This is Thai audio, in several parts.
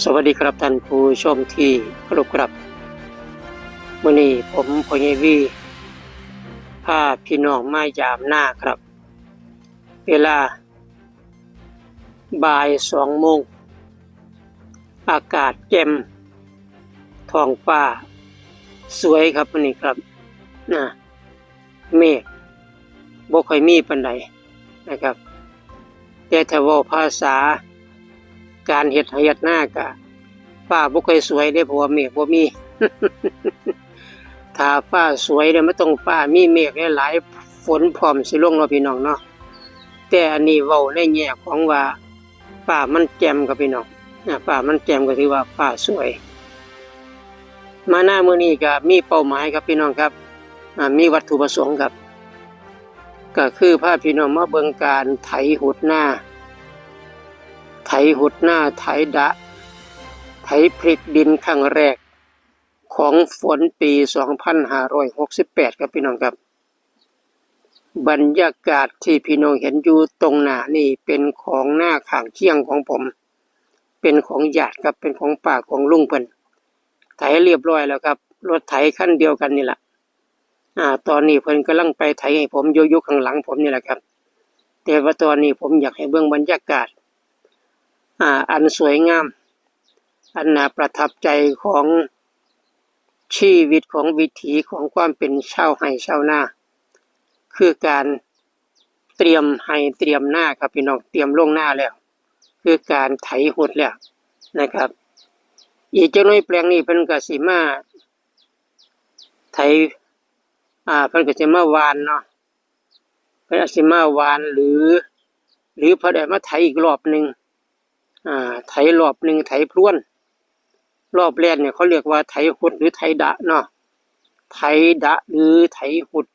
สวัสดีครับท่านผู้ชมที่เคารพครับมื้อนี้ผมพ่อใหญ่วีพาพี่น้องมายามหน้าครับเวลาบ่าย2 โมงอากาศแจ่มท้องฟ้าสวยครับมื้อนี้ครับเมฆบ่ค่อยมีปานใดนะครับแต่ถ้าเว้าภาษาการเฮ็ดไร่เฮ็ดนาก็ฟ้าบ่ค่อยสวยเด้เพราะว่าเมฆบ่มี ถ้าฟ้าสวยเนี่ยมันต้องฟ้ามีเมฆหลายๆฝนพร้อมสิลงเนาะพี่น้องเนาะแต่อันนี้เว้าในแง่ของว่าฟ้ามันแจ่มครับพี่น้องฟ้ามันแจ่มก็ถือว่าฟ้าสวยมาหน้ามื้อนี้ก็มีเป้าหมายครับพี่น้องครับมีวัตถุประสงค์ครับก็คือพาพี่น้องมาเบิ่งการไถหุดหน้าไถดะไถพริกดินครั้งแรกของฝนปี2568ครับพี่น้องครับบรรยากาศที่พี่น้องเห็นอยู่ตรงหน้านี่เป็นของหน้าข้างเคียงของผมเป็นของญาติครับเป็นของป้าของลุงเพิ่นไถเรียบร้อยแล้วครับรถไถคันเดียวกันนี่แหละตอนนี้เพิ่นกำลังไปไถให้ผมอยู่ข้างหลังผมนี่แหละครับแต่ว่าตอนนี้ผมอยากให้เบิ่งบรรยากาศอันสวยงามอันน่าประทับใจของชีวิตของวิถีของความเป็นชาวไร่ชาวนาคือการเตรียมไร่เตรียมนาครับพี่น้องเตรียมลงนาแล้วคือการไถหุดแล้วนะครับอีกจักหน่อยแปลงนี้เพิ่นก็สิมาไถเพิ่นก็สิมาหว่านเนาะเพิ่นสิมาหว่านหรือเพิ่นได้มาไถอีกรอบนึงไถรอบนึงไถพรวนรอบแรกเนี่ยเขาเรียกว่าไถหุดหรือไถดะเนาะไถดะหรือไถหุด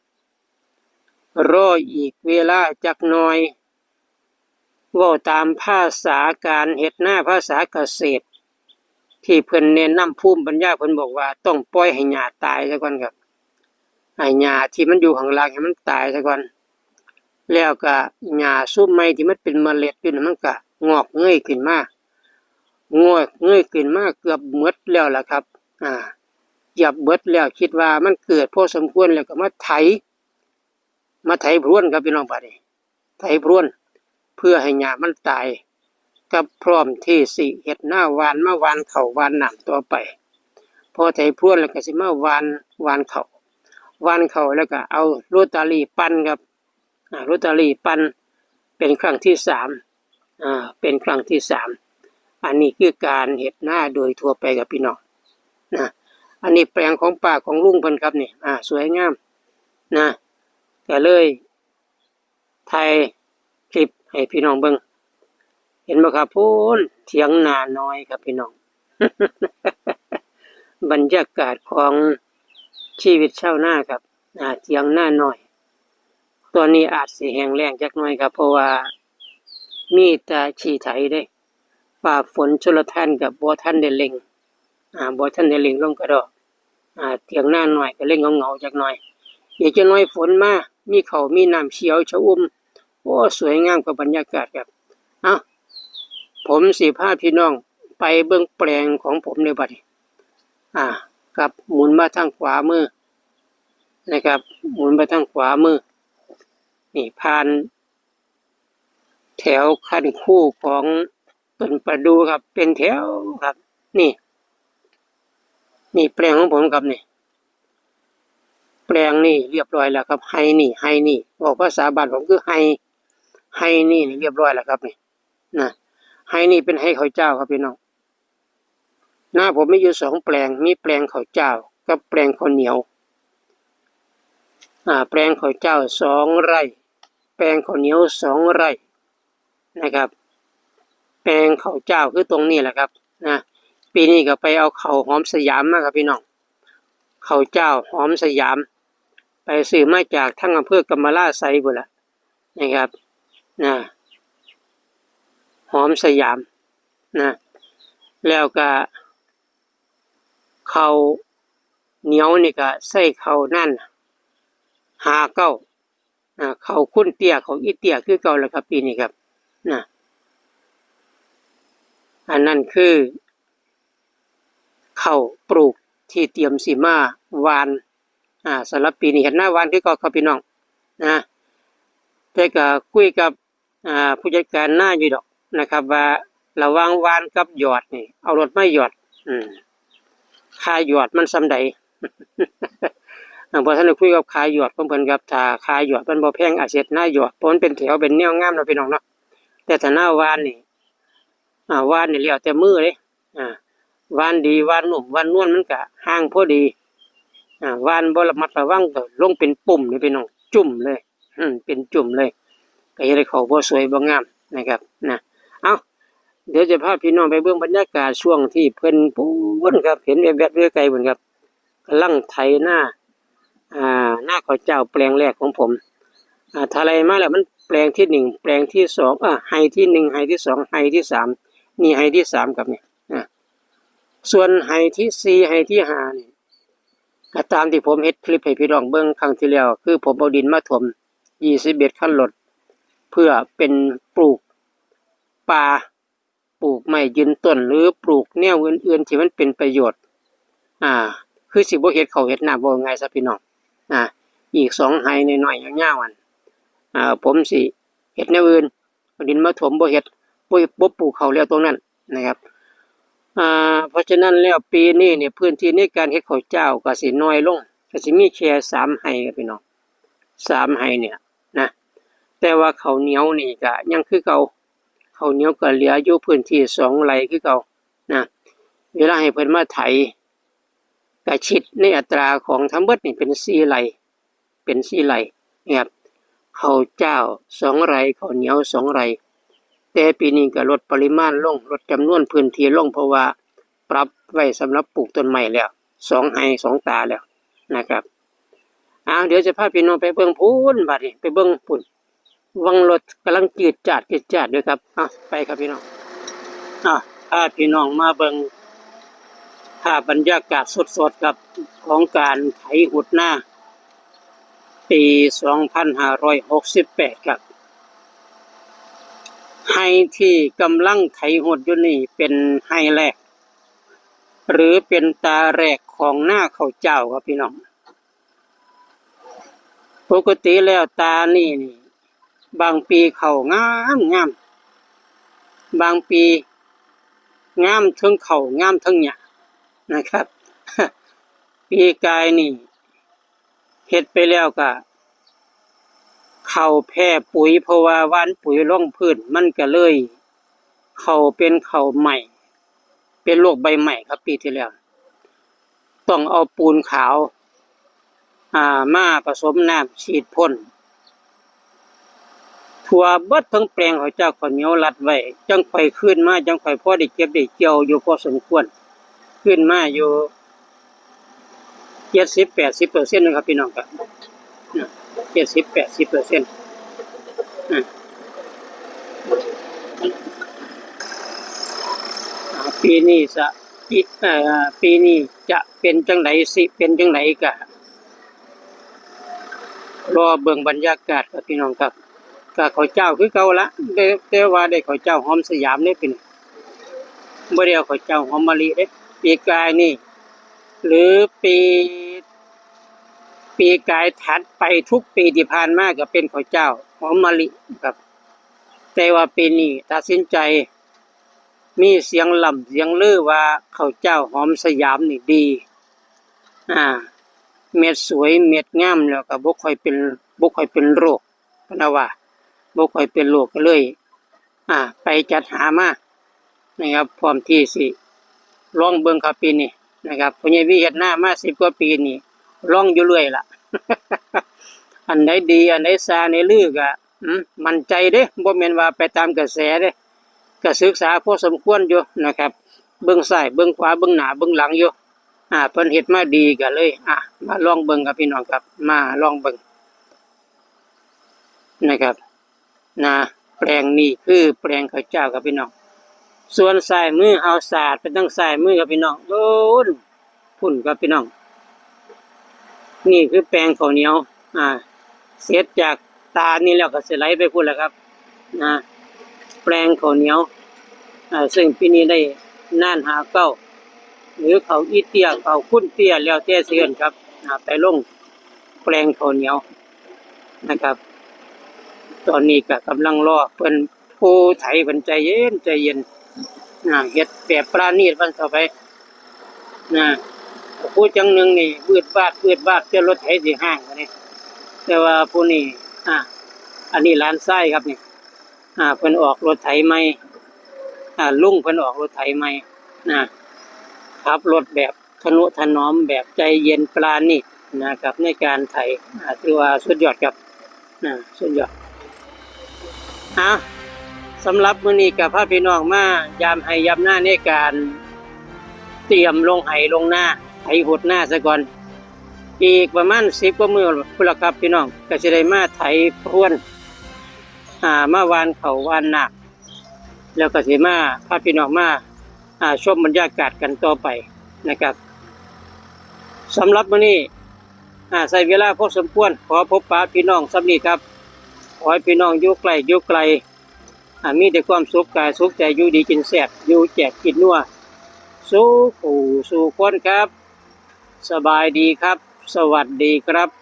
รออีกเวลาจักหน่อยเว้าตามภาษาการเฮ็ดนาภาษาเกษตรที่เพิ่นแนะนำภูมิปัญญาเพิ่นบอกว่าต้องปล่อยให้หญ้าตายซะก่อนครับให้หญ้าที่มันอยู่ข้างล่างให้มันตายซะก่อนแล้วก็หญ้าซุมใหม่ที่มันเป็นเมล็ดอยู่นั่นมันก็งอกเงยขึ้นมาเกือบหมดแล้วล่ะครับเกือบหมดแล้วคิดว่ามันเกิดพอสมควรแล้วก็มาไถพรวนครับพี่น้องบัดนี้ไถพรวนเพื่อให้หญ้ามันตายก็พร้อมที่สิเฮ็ดนาหว่านมาหว่านข้าวหว่านน้ำต่อไปพอไถพรวนแล้วก็สิมาหว่านข้าวแล้วก็เอาโรตารี่ปั่นครับโรตารี่ปั่นเป็นครั้งที่3เป็นครั้งที่3อันนี้คือการเฮ็ดนาโดยทั่วไปครับพี่น้องอันนี้แปลงของป้าของลุงเพิ่นครับนี่สวยงามก็เลยถ่ายคลิปให้พี่น้องเบิ่งเห็นบ่ครับพูนเถียงนาน้อยครับพี่น้อง บรรยากาศของชีวิตชาวนาครับเถียงนาน้อยตอนนี้อาจสิแห้งแล้งจักหน่อยครับเพราะว่ามีแต่ขี้ไถเด้ฟ้าฝนชลทานก็บ่ทันได้เร่งลงกระดอกเถียงนาน้อยก็เร่งเหงาๆจักหน่อยอีกจักหน่อยฝนมามีข้าวมีน้ำเขียวชอุ่มโอ้สวยงามกับบรรยากาศครับผมสิพาพี่น้องไปเบิ่งแปลงของผมในบัดนี้กับหมุนมาทางขวามือนะครับหมุนไปทางขวามือนี่ผ่านแถวคันคู่ของต้นประดู่ครับเป็นแถวครับนี่แปลงของผมครับนี่แปลงนี่เรียบร้อยแล้วครับไฮนี่บอกภาษาบ้านผมคือไฮนี่เรียบร้อยแล้วครับนี่ไฮนี่เป็นไฮข้าวเจ้าครับพี่น้องหน้าผมมีอยู่2แปลงมีแปลงข้าวเจ้ากับแปลงข้าวเหนียวแปลงข้าวเจ้า2 ไร่แปลงข้าวเหนียว2 ไร่นะครับแปลงข้าวเจ้าคือตรงนี้แหละครับปีนี้ก็ไปเอาข้าวหอมสยามมาครับพี่น้องข้าวเจ้าหอมสยามไปซื้อมาจากทั้งอำเภอกำมะลาไซพุ่นล่ะนะครับหอมสยามแล้วก็ข้าวเหนียวนี่ก็ใส่ข้าวนั่น59ข้าวคุ้นเตี้ยของอีเตี้ยคือเก่าแล้วครับปีนี้ครับอันนั้นคือ ข้าวปลูกที่เตรียมสิมาหวานสำหรับปีนี้เห็นหน้าหวานคือเก่าครับพี่น้องนะแต่ก็คุยกับผู้จัดการหน้าอยู่ดอกนะครับว่าระหว่างหวานกับหยอดนี่เอารถมาหยอดค่าหยอดมันส่ำใด พอท่านได้คุยกับค่าหยอดของเพิ่นครับถ้าค่าหยอดมันบ่แพงอาจสิหน้าหยอดเพราะมันเป็นแถวเป็นแนวงามเนาะพี่น้องเนาะแต่ถ้าหน้าหวานนี่หวานนี่แล้วแต่มือเด้หวานดีหวานนุ่มหวานนวลมันก็ห่างพอดีหวานบ่ระมัดระวังก็ลงเป็นปุ่มนี่พี่น้องจุ่มเลยเป็นจุ่มเลยก็เฮ็ดให้เขาบ่สวยบ่งามนะครับนะเอาเดี๋ยวจะพาพี่น้องไปเบิ่งบรรยากาศช่วงที่เพิ่นปูนครับเห็นแวบๆไกลๆพุ่นครับกำลังไถหน้าข้าวเจ้าแปลงแรกของผมทลายมาแล้วมันแปลงที่1แปลงที่2ไฮที่1ไฮที่2ไฮที่3นี่ไฮที่3ครับเนี่ยส่วนไฮที่4ไฮที่5นี่ก็ตามที่ผมเฮ็ดคลิปให้พี่น้องเบิ่งครั้งที่แล้วคือผมเอาดินมาถม21คันรถเพื่อเป็นปลูกป่าปลูกไม้ยืนต้นหรือปลูกแนวอื่นๆที่มันเป็นประโยชน์คือสิบ่เฮ็ดข้าวเฮ็ดน้าบ่ง่ายซะพี่น้องอีก2ไร่น้อยๆยาวๆผมสิเฮ็ดแนวอื่นเอาดินมาถมบ่เฮ็ดบ่ปลูกข้าวแล้วตรงนั้นนะครับเพราะฉะนั้นแล้วปีนี้เนี่ยพื้นที่ในการเฮ็ดข้าวเจ้าก็สิน้อยลงก็สิมีแค่3ไร่ครับพี่น้อง3ไร่เนี่ยนะแต่ว่าข้าวเหนียวนี่ก็ยังคือเก่าข้าวเหนียวก็เหลืออยู่พื้นที่2ไร่คือเก่านะเวลาให้เพิ่นมาไถก็คิดในอัตราของทั้งเบิดนี่เป็น4ไร่นะครับข้าวเจ้า2ไร่ข้าวเหนียว2ไร่แต่ปีนี้ก็ลดปริมาณลงลดจำนวนพื้นที่ลงเพราะว่าปรับไว้สำหรับปลูกต้นไม้แล้ว2ไร่2ตาแล้วนะครับเดี๋ยวจะพาพี่น้องไปเบิ่งพูนบัดนี้ไปเบิ่งพุ่นวังรถกำลังจืดจาดด้วยครับไปครับพี่น้องพาพี่น้องมาเบิ่งภาพบรรยากาศสดๆครับของการไถหุดหน้าปี2568ครับไฮที่กำลังไถหุดอยู่นี่เป็นไฮแรกหรือเป็นตาแรกของหน้าข้าวเจ้าครับพี่น้องปกติแล้วตานี่บางปีเขางามบางปีงามทั้งเขางามทั้งหญ้านะครับ ปีกายนี่เฮ็ดไปแล้วก็เข้าแพ้ปุ๋ยเพราะว่าหว่านปุ๋ยลงพื้นมันก็เลยเข้าเป็นเข้าใหม่เป็นโรคใบใหม่ครับปีที่แล้วต้องเอาปูนขาวมาผสมน้ำฉีดพ่นทั่วเบิดทั้งแปลงข้าวเจ้าข้าวเหนียวรัดไว้จังค่อยขึ้นมาจังค่อยพอได้เก็บได้เกี่ยวอยู่พอสมควรขึ้นมาอยู่70-80% นะครับพี่น้องครับ70-80% ปีนี้จะเป็นจังไดสิเป็นจังไดก็รอเบิ่งบรรยากาศครับพี่น้องครับก็ข้าวเจ้าคือเก่าละแต่ว่าได้ข้าวเจ้าหอมสยามนี่เป็นบ่ได้เอาข้าวเจ้าหอมมะลิเด้ปีกายนี่หรือปีกายถัดไปทุกปีที่ผ่านมาก็เป็นข้าวเจ้าหอมมะลิครับแต่ว่าปีนี้ตัดสินใจมีเสียงล่ำเสียงลือว่าข้าวเจ้าหอมสยามนี่ดีเม็ดสวยเม็ดงามแล้วก็บ่ค่อยเป็นโรคพะนะว่าบ่ค่อยเป็นโรคก็เลยไปจัดหามานะครับพร้อมที่สิลองเบิ่งครับปีนี้นะครับพ่อใหญ่วิเฮ็ดนามา10กว่าปีนี่ลองอยู่เรื่อยล่ะ อันใดดีอันใดซาในลือก็มั่นใจเด้บ่แม่นว่าไปตามกระแสเด้ก็ศึกษาพอสมควรอยู่นะครับเบิ่งซ้ายเบิ่งขวาเบิ่งหน้าเบิ่งหลังอยู่เพิ่นเฮ็ดมาดีก็เลยมาลองเบิ่งครับพี่น้องครับมาลองเบิ่งนะครับแปลงนี้คือแปลงข้าวเจ้าครับพี่น้องส่วนซ้ายมือเอาศาสตร์ไปทางซ้ายมือครับพี่น้องโอ้นพุ่นครับพี่น้องนี่คือแปลงข้าวเหนียวเสร็จจากตานี่แล้วก็สิไหลไปพุ่นแล้วครับแปลงข้าวเหนียวซึ่งปีนี้ได้น่านหาเก้า หรือเขาอีเตี้ยเขาคุ้นเตี้ยแล้วแต่เสื่อนครับไปลงแปลงข้าวเหนียวนะครับตอนนี้ก็กำลังรอเพิ่นผู้ไถเพิ่นใจเย็นเฮ็ดแบบปราณีตมันต่อไปผู้จังหนึงนี่วืดวาดจนรถไถสิห้างบัดนี้แต่ว่าผู้นี้อันนี้หลานชายครับนี่เพิ่นออกรถไถใหม่ลุงเพิ่นออกรถไถใหม่ขับรถแบบทนุถนอมแบบใจเย็นปราณีตนะครับในการไถถือว่าสุดยอดครับสุดยอดสำหรับมื้อนี้ก็พาพี่น้องมายามให้ยามหน้าในการเตรียมลงไห้ลงหน้าไถหดหน้าซะก่อนอีกประมาณ10กว่ามื้อพุ่นล่ะครับพี่น้องก็สิได้มาไถพรวนมาวานข้าววานนาแล้วก็สิมาพาพี่น้องมาชมบรรยากาศกันต่อไปนะครับสำหรับมื้อนี้ใช้เวลาพอสมควรขอพบปะพี่น้องส่ำนี้ครับขอให้พี่น้องอยู่ไกลมีแต่ความสุขกายสุขใจอยู่ดีกินแซ่บอยู่แจกกินนัวสู่ผู้สู่คนครับสบายดีครับสวัสดีครับ